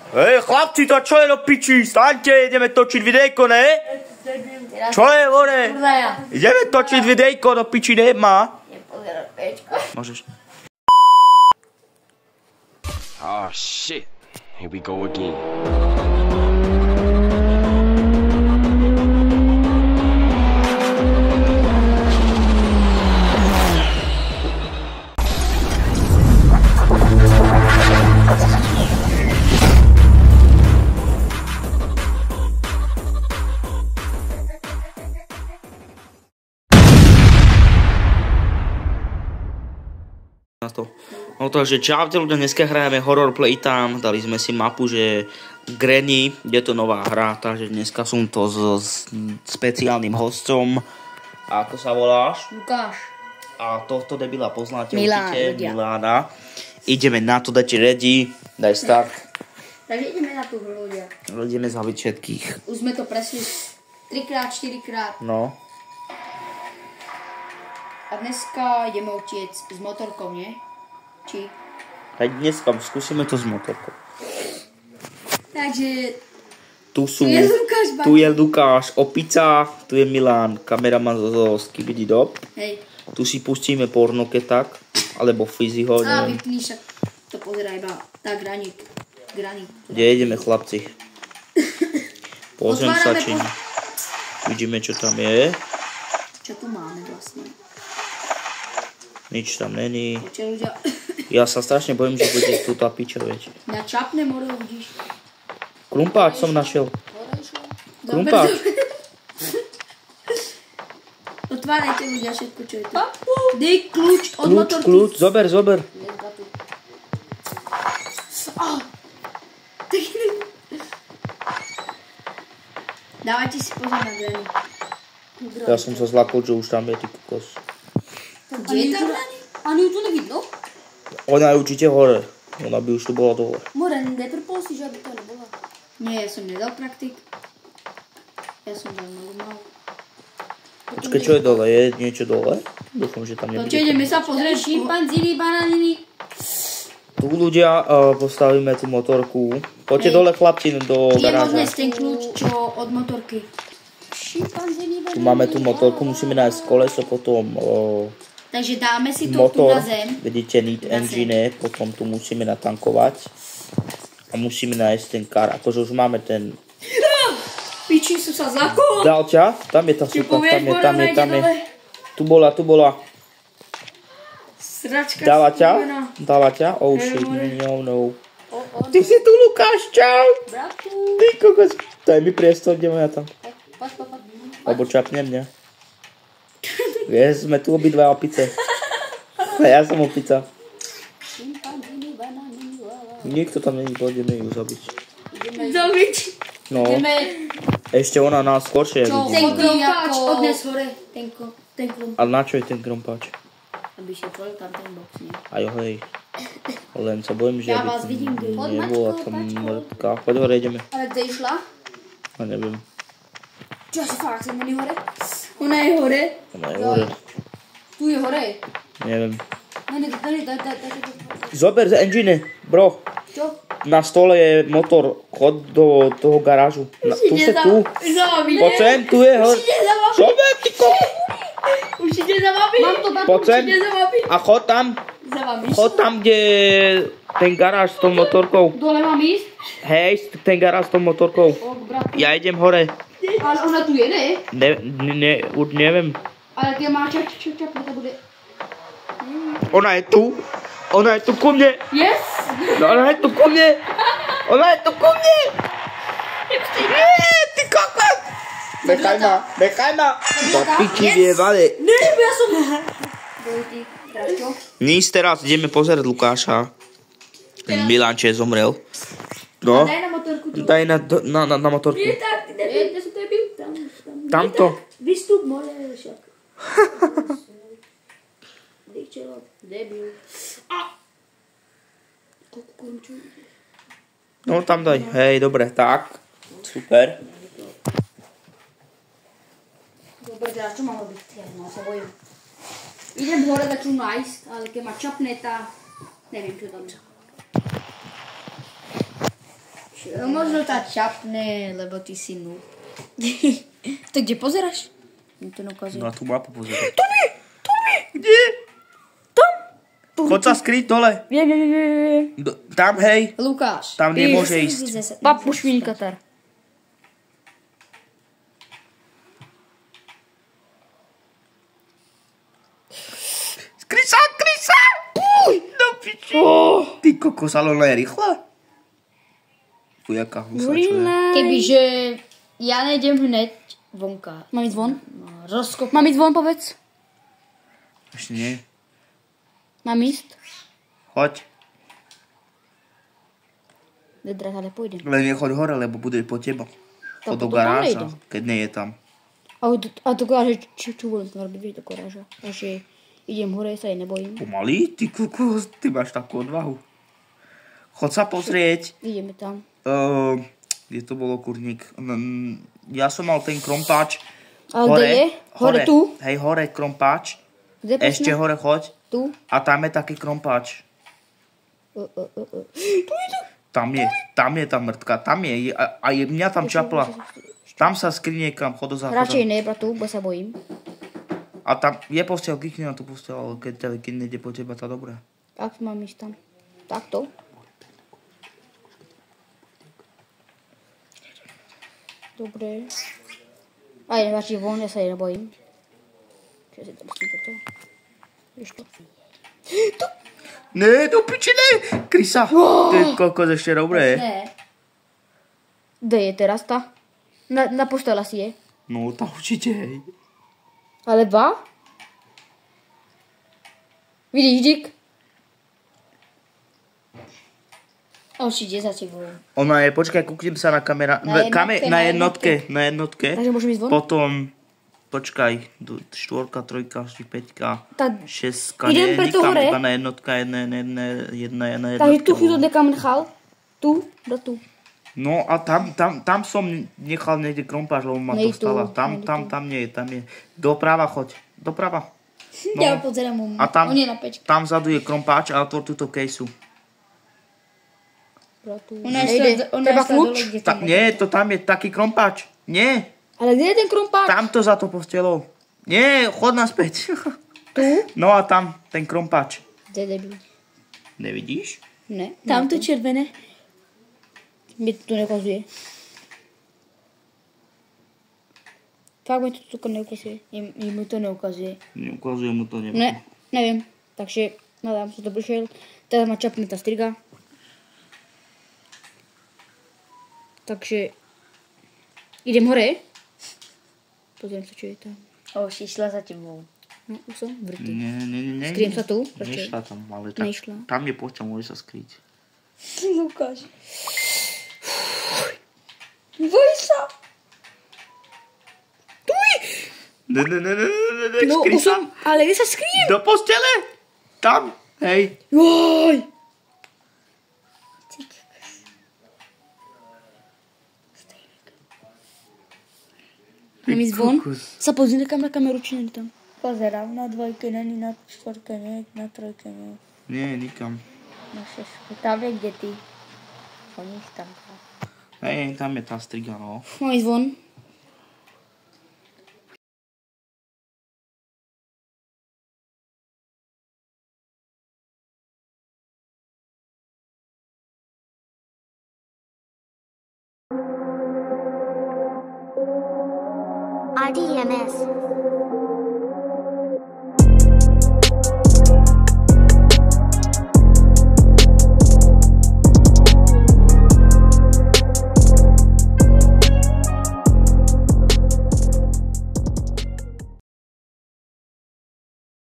Chlapci, to čo je do piči? Staňte, ideme točiť videjko, ne? Čo je, more? Ideme točiť videjko, do piči nemá. Môžeš. Oh shit, here we go again. No takže čaute ľudia, dneska hrajeme Horror Playtime, dali sme si mapu, že Granny, je to nová hra, takže dneska som to s speciálnym hostom. A ako sa voláš? Lukáš. A tohto debila poznáte Milán, určite, Milána. Ideme na to, dajte ready, daj start. Takže ideme na tú hru, ľudia. Ideme zabiť všetkých. Už sme to presli 3-krát, 4-krát. No. A dneska ideme utiec s motorkou, nie? Či? Aj dneska skúsime to s motorkou. Takže... Tu je Lukáš, opica, tu je Milán, kameraman zo Skibidi Dop. Hej. Tu si pustíme pornoke tak, alebo Fiziho, neviem. Vypni, však to pozerá iba tá Granny. Kde ideme, chlapci? Pozriem sa, či vidíme, čo tam je. Čo tu máme vlastne? Nič tam není. Počkaj, ľudia. Ja sa strašne bojím, že bude tu tá piča, vieš. Na čapné more uvidíš. Krumpáč som našiel. Krumpáč. Otvárajte ľudia všetko, čo je tu. Dej kľúč od motorky. Kľúč, zober. Dávajte si pozor na Granny. Ja som sa zlakol, že už tam je ty kokos. Kde je tá Granny? Ani ju tu nevidno? Ona je určite hore. Ona by už tu bola dole. More, neprpol si, že aby to nebola? Nie, ja som nedal praktik. Ja som dal normal. Počkaj, čo je dole? Je niečo dole? Dúfam, že tam nebude. Počkaj, ideme sa pozrieť. Šimpanzíny, bananiny. Tu ľudia postavíme tú motorku. Poďte dole, chlapci, do Idem garáža. odnes ten kľúč, čo od motorky. Šimpanzíny, bananiny. Tu máme tú motorku, musíme nájsť koleso, potom Takže dáme si to tu motor. na zem. Vidíte, need engine, potom tu musíme natankovať. A musíme nájsť ten kar, akože už máme ten... Piči, som sa zlakol. Dal ťa? Tam je tá suka, tam je. Tu bola. Sračka. Dala ťa? Oh shit, no. Ty si tu, Lukáš, čau. Bratu. Ty kokos. Daj mi priestor, kde ja tam. Poď. Alebo čapne mňa. Sme tu obidva opice. Ja som opica. Šimpanzíny, bananiny. Nikto tam není, poďme ju zabiť. Zabiť. No. Ešte ona nás skoršie Čo? vidí. Ten krompáč odnes hore. Ten klump. Ale na čo je ten krompáč? Aby si otvoril tam ten box, nie? Aj hej. Len sa bojím, že Ja aby vás vidím, kde je. nebola tam mŕtka. Poď hore, ideme. Ale kde išla? A neviem. Čo asi fakt, som oni hore? Ona je hore. Ona je hore. Tu je hore. Neviem. Daj. Zober z engine, bro. Čo? Na stole je motor. Chod do toho garážu. Tu se tu. Poď sem, tu je hore. Zober, ty kokos. Určite za vami. Mám to Poď sem. za vami. A chod tam. Za vami. Chod tam, kde je ten garáž s tou motorkou. Dole mám ísť? Hej, ten garáž s tou motorkou. Ja idem hore. Ale ona tu je, ne? Už neviem. Ale ty má čak, to bude... Ona je tu. Ona je tu ku mne. Yes! Ona je tu ku mne. Nie, ty kokos. Nechaj ma. Do piči vievali. Ne, ja som... Níž teraz ideme pozerať Lukáša. Milanče zomrel. No. Daj na motorku tu. Daj na motorku. Nie tak, kde som to byl? Tamto. Vystup, more, však. Debil. No tam daj. Hej, dobre, tak. Super. Dobre, teraz čo mám robiť? Ja sa bojím. Idem hore začu nájsť, ale keď ma čapne tá... Neviem, čo tam je. Možno tá čapne, lebo ty si noob. To kde pozeráš? Mi to ukazuje. Na tú mapu pozerám. Tobi! Kde? Tam! Chod sa skryť dole. Viem. Tam, hej. Lukáš. Tam nemôže ísť. Papuš Katar. Skryť sa! Do piči. Ty kokos, ale ona je rýchla. Fujaká husla, čo je? Kebyže ja nejdem hneď vonka. Mám ísť von? Rozkopať. Mám ísť von, povedz. Ešte nie. Mám ísť? Choď. Vedra, ale pôjdem. Len nechoď hore, lebo bude po teba. Tak Choď do potom tam garáža, nejdem. keď nie je tam. A to garáže, čo budem tam robiť do garáža? Takže idem hore, sa jej nebojím. Pomalý? Ty kokos, ty máš takú odvahu. Chod sa pozrieť. Ideme tam. Kde to bolo, kurník? Ja som mal ten krompáč. Ale kde je? Hore tu? Hej, hore krompáč. Kde Ešte presne? hore choď. Tu? A tam je taký krompáč. Tu je to. Tam je tá mrtka. Tam je. A mňa tam čapla. Tam sa skrie niekam. Chod do záchoda. Radšej ne, bratu, bo sa bojím. A tam je postel, klikni na tú postel, ale keď nejde po teba, to dobré. Tak mám ísť tam. Takto. Dobre. A idem radšej von, ja sa jej nebojím. Čo si to pustím toto? Vieš to? Ne, do piči, ne! Krysa, ty kokos, ešte dobré. Ne. Kde je teraz tá? Na postela si je. No, tam určite, hej. Ale dva? Vidíš, Dick? Určite za tebou. Ona je, počkaj, kúknem sa na kamera. Na jednotke. Takže môžeme ísť von? Potom, počkaj, 4, 3, 4, 5, 6, Idem pre to hore. Iba na jednotka, jedna na jednotke. Takže tu chvíľu nekam nechal. Tu, do tu. No a tam som nechal niekde krompáč, lebo ma to Nej tu, stala. nej tu. Tam nie je, tam je. Doprava choď, doprava. No. Ja pozerám mu. A tam, On je na pečke. tam vzadu je krompáč a otvor túto kejsu. Ona je treba kľúč? Nie, to tam je taký krompáč. Nie, Ale kde je ten krompáč? tamto za to postelou. Nie, chod naspäť. Tu? No a tam, ten krompáč. Kde je debil? Nevidíš? Ne. Tamto červené. Mi to tu neukazuje. Fakt mi to tu neukazuje. Mi to neukazuje. Neukazuje mu to, Ne, neviem. Takže, nadám sa to prišiel. Teraz ma čapne tá striga. Takže, idem hore. Pozriem sa, čo je tam. Už išla za tebou. No, už som vrtý. Nie. Skriem sa tu? Radšej. Nešla tam, ale tak, Nešla. tam je poča, môže sa skryť. Lukáš. Boj sa. Ne, No, skry už sa. som, ale kde sa skriem? Do postele. Tam, hej. Joj. Mám ísť von? Sa pozri nekam na kameru, či nie tam. Pozerám na dvojke, není na štvorke, nie, na trojke, nie. Nie, nikam. Na šešku. Tam je kde ty. O nich tam. Hej, tam je tá striga, no. Mám ísť von? IDMS.